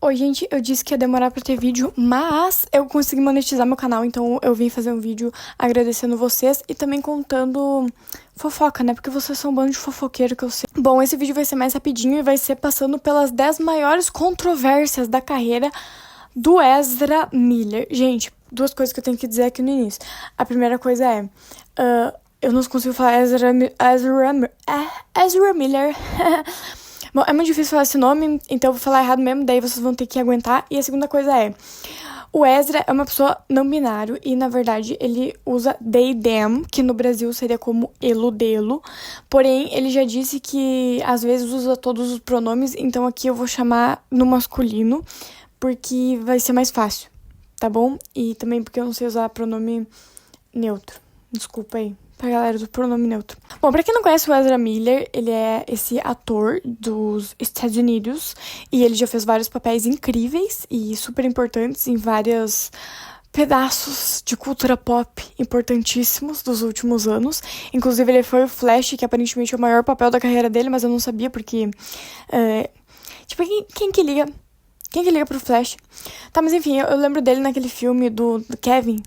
Oi, gente, eu disse que ia demorar pra ter vídeo, mas eu consegui monetizar meu canal, então eu vim fazer um vídeo agradecendo vocês e também contando fofoca, né? Porque vocês são um bando de fofoqueiro que eu sei. Bom, esse vídeo vai ser mais rapidinho e vai ser passando pelas 10 maiores controvérsias da carreira do Ezra Miller. Gente, duas coisas que eu tenho que dizer aqui no início. A primeira coisa é... eu não consigo falar Ezra Miller... Bom, é muito difícil falar esse nome, então eu vou falar errado mesmo, daí vocês vão ter que aguentar. E a segunda coisa é, o Ezra é uma pessoa não binário e, na verdade, ele usa they, them, que no Brasil seria como elo, delo. Porém, ele já disse que, às vezes, usa todos os pronomes, então aqui eu vou chamar no masculino, porque vai ser mais fácil, tá bom? E também porque eu não sei usar pronome neutro. Desculpa aí. Pra galera do pronome neutro. Bom, pra quem não conhece o Ezra Miller, ele é esse ator dos Estados Unidos e ele já fez vários papéis incríveis e super importantes em vários pedaços de cultura pop importantíssimos dos últimos anos. Inclusive, ele foi o Flash, que aparentemente é o maior papel da carreira dele, mas eu não sabia porque... tipo, quem que liga? Quem que liga pro Flash? Tá, mas enfim, eu lembro dele naquele filme do Kevin.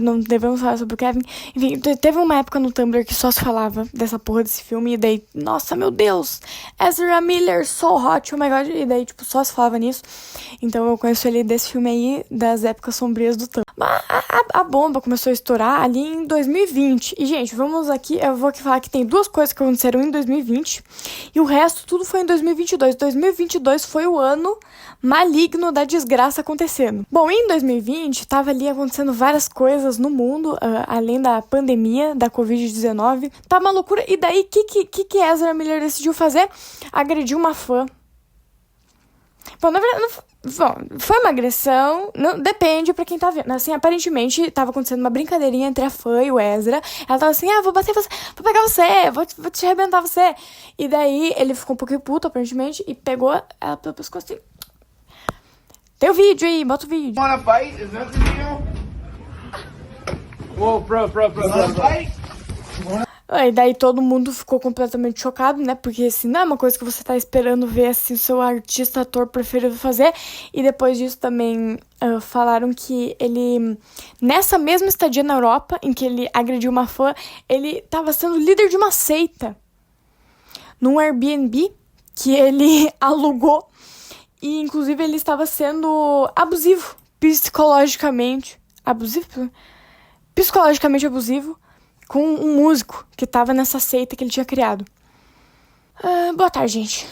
Não devemos falar sobre o Kevin. Enfim, teve uma época no Tumblr que só se falava dessa porra desse filme. E daí, nossa, meu Deus! Ezra Miller, so hot, oh my god. E daí, tipo, só se falava nisso. Então eu conheço ele desse filme aí, das épocas sombrias do Tumblr. Mas a bomba começou a estourar ali em 2020. E, gente, vamos aqui... Eu vou aqui falar que tem duas coisas que aconteceram em 2020. E o resto, tudo foi em 2022. 2022 foi o ano maligno da desgraça acontecendo. Bom, em 2020, tava ali acontecendo várias coisas no mundo, além da pandemia, da Covid-19. Tá uma loucura. E daí, o que Ezra Miller decidiu fazer? Agrediu uma fã. Bom, na verdade, foi uma agressão, não, depende pra quem tá vendo. Assim, aparentemente, tava acontecendo uma brincadeirinha entre a fã e o Ezra. Ela tava assim, vou bater você, vou pegar você, vou te arrebentar você. E daí, ele ficou um pouquinho puto, aparentemente, e pegou ela pelo pescoço assim. Tem o vídeo aí, bota o vídeo. Wanna fight? Is that the deal? Whoa, bro. Wanna fight? E daí todo mundo ficou completamente chocado, né? Porque, assim, não é uma coisa que você tá esperando ver, assim, o seu artista, ator preferido fazer. E depois disso também falaram que ele, nessa mesma estadia na Europa, em que ele agrediu uma fã, ele tava sendo líder de uma seita. Num Airbnb que ele alugou. E, inclusive, ele estava sendo abusivo, psicologicamente abusivo, com um músico que estava nessa seita que ele tinha criado. Boa tarde, gente.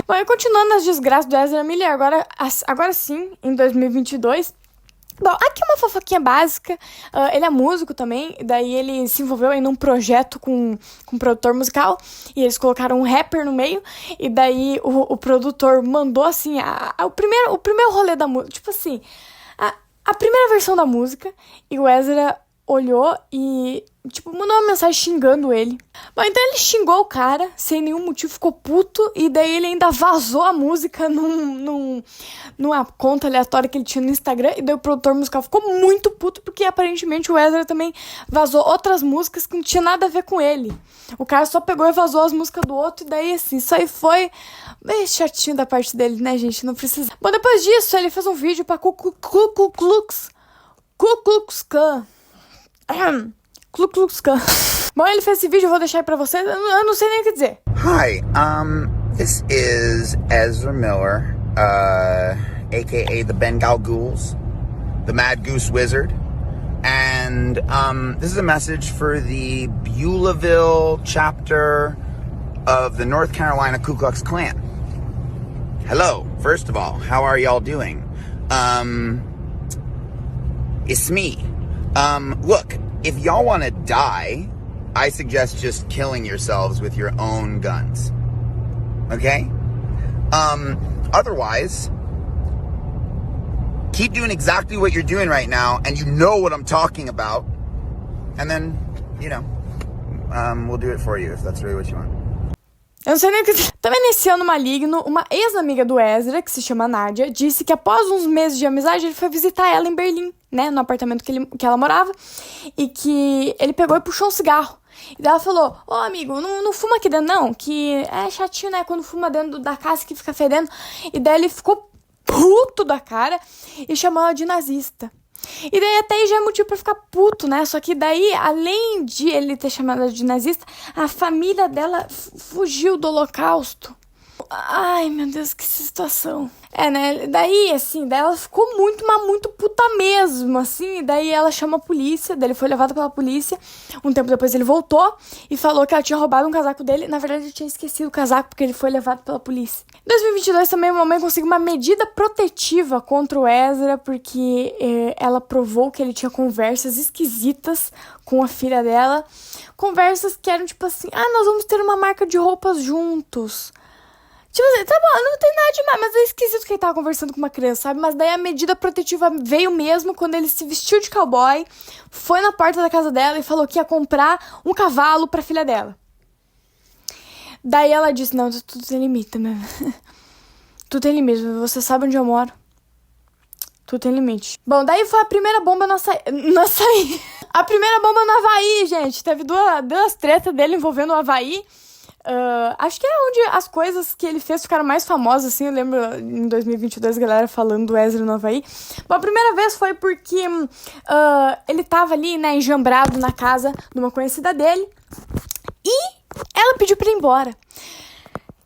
Bom, e continuando as desgraças do Ezra Miller, agora sim, em 2022... Bom, aqui uma fofoquinha básica, ele é músico também, daí ele se envolveu em um projeto com um produtor musical, e eles colocaram um rapper no meio, e daí o produtor mandou, assim, o primeiro rolê da música, tipo assim, a primeira versão da música, e o Ezra olhou e, tipo, mandou uma mensagem xingando ele. Bom, então ele xingou o cara, sem nenhum motivo, ficou puto, e daí ele ainda vazou a música numa conta aleatória que ele tinha no Instagram, e daí o produtor musical ficou muito puto, porque aparentemente o Ezra também vazou outras músicas que não tinha nada a ver com ele. O cara só pegou e vazou as músicas do outro, e daí, assim, isso aí foi bem chatinho da parte dele, né, gente? Não precisa... Bom, depois disso, ele fez um vídeo pra Ku Klux Klan. Ku Klux Klan. Bom, ele fez esse vídeo, eu vou deixar aí pra vocês. Eu não sei nem o que dizer. Hi, this is Ezra Miller, aka the Bengal Ghouls, the Mad Goose Wizard, and this is a message for the Beulahville chapter of the North Carolina Ku Klux Klan. Hello, first of all, how are y'all doing? It's me. Look, if y'all want to die, I suggest just killing yourselves with your own guns. Okay? Otherwise, keep doing exactly what you're doing right now, and you know what I'm talking about. And then, we'll do it for you if that's really what you want. Eu não sei nem o que dizer. Também nesse ano maligno, uma ex-amiga do Ezra, que se chama Nádia, disse que após uns meses de amizade, ele foi visitar ela em Berlim, né, no apartamento que ela morava, e que ele pegou e puxou um cigarro. E daí ela falou, amigo, não fuma aqui dentro não, que é chatinho, né, quando fuma dentro da casa que fica fedendo. E daí ele ficou puto da cara e chamou ela de nazista. E daí até aí já é motivo pra ficar puto, né? Só que daí, além de ele ter chamado ela de nazista, a família dela fugiu do Holocausto. Ai, meu Deus, que situação. Né? Daí, assim, daí ela ficou muito, mas muito puta mesmo, assim. E daí ela chamou a polícia, daí ele foi levado pela polícia. Um tempo depois ele voltou e falou que ela tinha roubado um casaco dele. Na verdade, ele tinha esquecido o casaco porque ele foi levado pela polícia. Em 2022 também a mamãe conseguiu uma medida protetiva contra o Ezra, porque ela provou que ele tinha conversas esquisitas com a filha dela. Conversas que eram tipo assim, nós vamos ter uma marca de roupas juntos. Tipo assim, tá bom, não tem nada demais, mas é esquisito que ele tava conversando com uma criança, sabe? Mas daí a medida protetiva veio mesmo quando ele se vestiu de cowboy, foi na porta da casa dela e falou que ia comprar um cavalo pra filha dela. Daí ela disse, não, tudo tem limite, né? Tudo tem limite, você sabe onde eu moro. Tudo tem limite. Bom, daí foi a primeira bomba no açaí. A primeira bomba no Havaí, gente. Teve duas tretas dele envolvendo o Havaí. Acho que é onde as coisas que ele fez ficaram mais famosas, assim. Eu lembro em 2022 a galera falando do Ezra no Havaí. Bom, a primeira vez foi porque ele tava ali, né, enjambrado na casa de uma conhecida dele. E ela pediu pra ir embora.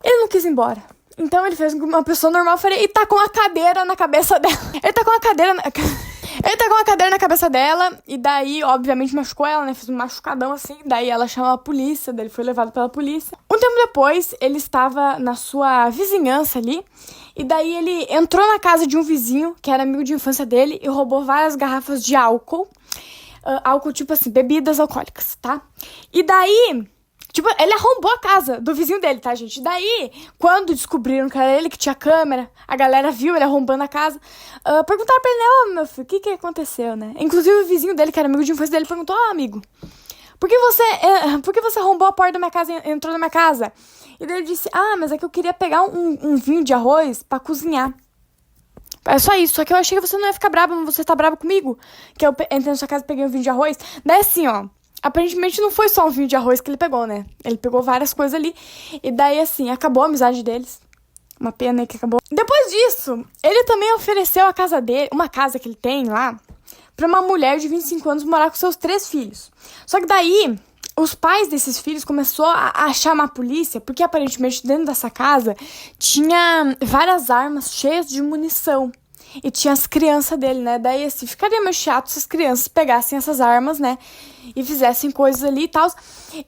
Ele não quis ir embora. Então ele fez uma pessoa normal e tá com a cadeira na cabeça dela. Ele tá com a cadeira na cabeça dela, e daí, obviamente, machucou ela, né? Fez um machucadão assim, daí ela chamou a polícia, daí ele foi levado pela polícia. Um tempo depois, ele estava na sua vizinhança ali, e daí ele entrou na casa de um vizinho, que era amigo de infância dele, e roubou várias garrafas de álcool. Álcool, tipo assim, bebidas alcoólicas, tá? E daí... Tipo, ele arrombou a casa do vizinho dele, tá, gente? Daí, quando descobriram que era ele que tinha câmera, a galera viu ele arrombando a casa, perguntaram pra ele, meu filho, o que aconteceu, né? Inclusive o vizinho dele, que era amigo de infância dele, perguntou, amigo, por que você arrombou a porta da minha casa e entrou na minha casa? E daí ele disse, mas é que eu queria pegar um vinho de arroz pra cozinhar. É só isso, só que eu achei que você não ia ficar brava, mas você tá brava comigo? Que eu entrei na sua casa e peguei um vinho de arroz. Daí assim, aparentemente não foi só um vinho de arroz que ele pegou, né? Ele pegou várias coisas ali. E daí, assim, acabou a amizade deles. Uma pena aí que acabou. Depois disso, ele também ofereceu a casa dele, uma casa que ele tem lá, pra uma mulher de 25 anos morar com seus 3 filhos. Só que daí, os pais desses filhos começaram a chamar a polícia, porque aparentemente dentro dessa casa tinha várias armas cheias de munição. E tinha as crianças dele, né? Daí, assim, ficaria meio chato se as crianças pegassem essas armas, né? E fizessem coisas ali e tal.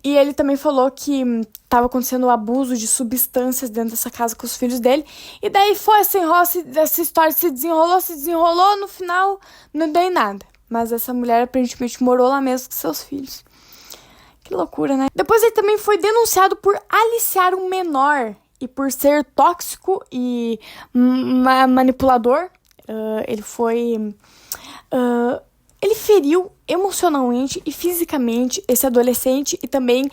E ele também falou que tava acontecendo o abuso de substâncias dentro dessa casa com os filhos dele. E daí foi assim, essa história se desenrolou. No final, não deu em nada. Mas essa mulher aparentemente morou lá mesmo com seus filhos. Que loucura, né? Depois ele também foi denunciado por aliciar um menor e por ser tóxico e manipulador. Ele feriu emocionalmente e fisicamente esse adolescente e também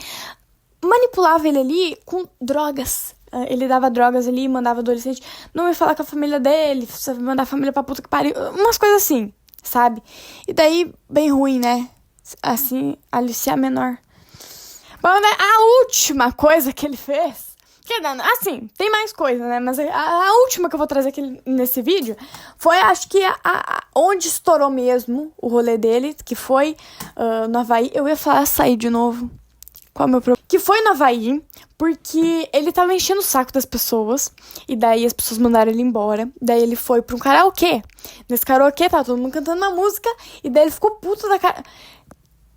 manipulava ele ali com drogas. Ele dava drogas ali, mandava adolescente não ia falar com a família dele, mandar a família pra puta que pariu, umas coisas assim, sabe? E daí, bem ruim, né? Assim, aliciar menor. Bom, né? A última coisa que ele fez, assim, tem mais coisa, né? Mas a última que eu vou trazer aqui nesse vídeo foi, acho que, onde estourou mesmo o rolê dele, que foi no Havaí. Eu ia falar açaí de novo. Qual é o meu problema? Que foi no Havaí, porque ele tava enchendo o saco das pessoas, e daí as pessoas mandaram ele embora. Daí ele foi pra um karaokê. Nesse karaokê tava todo mundo cantando uma música, e daí ele ficou puto da cara...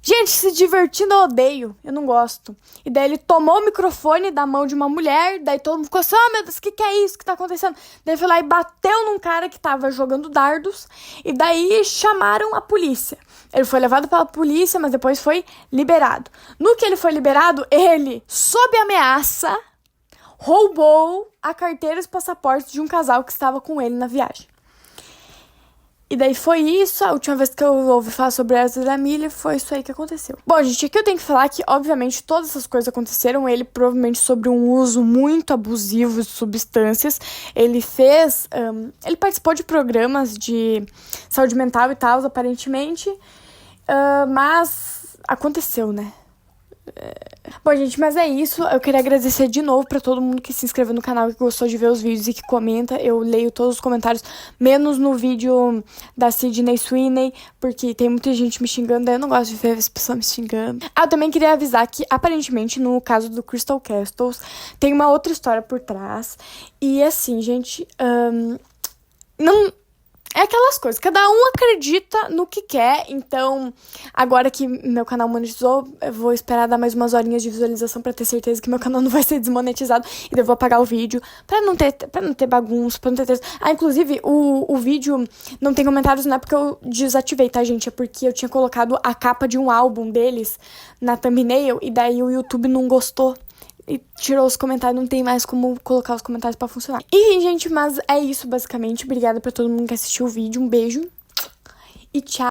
Gente, se divertindo eu odeio, eu não gosto. E daí ele tomou o microfone da mão de uma mulher, daí todo mundo ficou assim, meu Deus, o que é isso que tá acontecendo? Daí ele foi lá e bateu num cara que tava jogando dardos, e daí chamaram a polícia. Ele foi levado pela polícia, mas depois foi liberado. No que ele foi liberado, ele, sob ameaça, roubou a carteira e os passaportes de um casal que estava com ele na viagem. E daí foi isso, a última vez que eu ouvi falar sobre Ezra da Miller, foi isso aí que aconteceu. Bom, gente, aqui eu tenho que falar que, obviamente, todas essas coisas aconteceram, ele provavelmente sobre um uso muito abusivo de substâncias. Ele ele participou de programas de saúde mental e tal, aparentemente, mas aconteceu, né? Bom, gente, mas é isso. Eu queria agradecer de novo pra todo mundo que se inscreveu no canal, que gostou de ver os vídeos e que comenta. Eu leio todos os comentários, menos no vídeo da Sydney Sweeney, porque tem muita gente me xingando, daí eu não gosto de ver as pessoas me xingando. Eu também queria avisar que, aparentemente, no caso do Crystal Castles, tem uma outra história por trás. E, assim, gente, não... É aquelas coisas, cada um acredita no que quer, então, agora que meu canal monetizou, eu vou esperar dar mais umas horinhas de visualização pra ter certeza que meu canal não vai ser desmonetizado, e daí eu vou apagar o vídeo, pra não ter bagunça, pra não ter... inclusive, o vídeo não tem comentários, não é porque eu desativei, tá, gente? É porque eu tinha colocado a capa de um álbum deles na thumbnail, e daí o YouTube não gostou. E tirou os comentários, não tem mais como colocar os comentários pra funcionar. E, gente, mas é isso, basicamente. Obrigada pra todo mundo que assistiu o vídeo. Um beijo e tchau.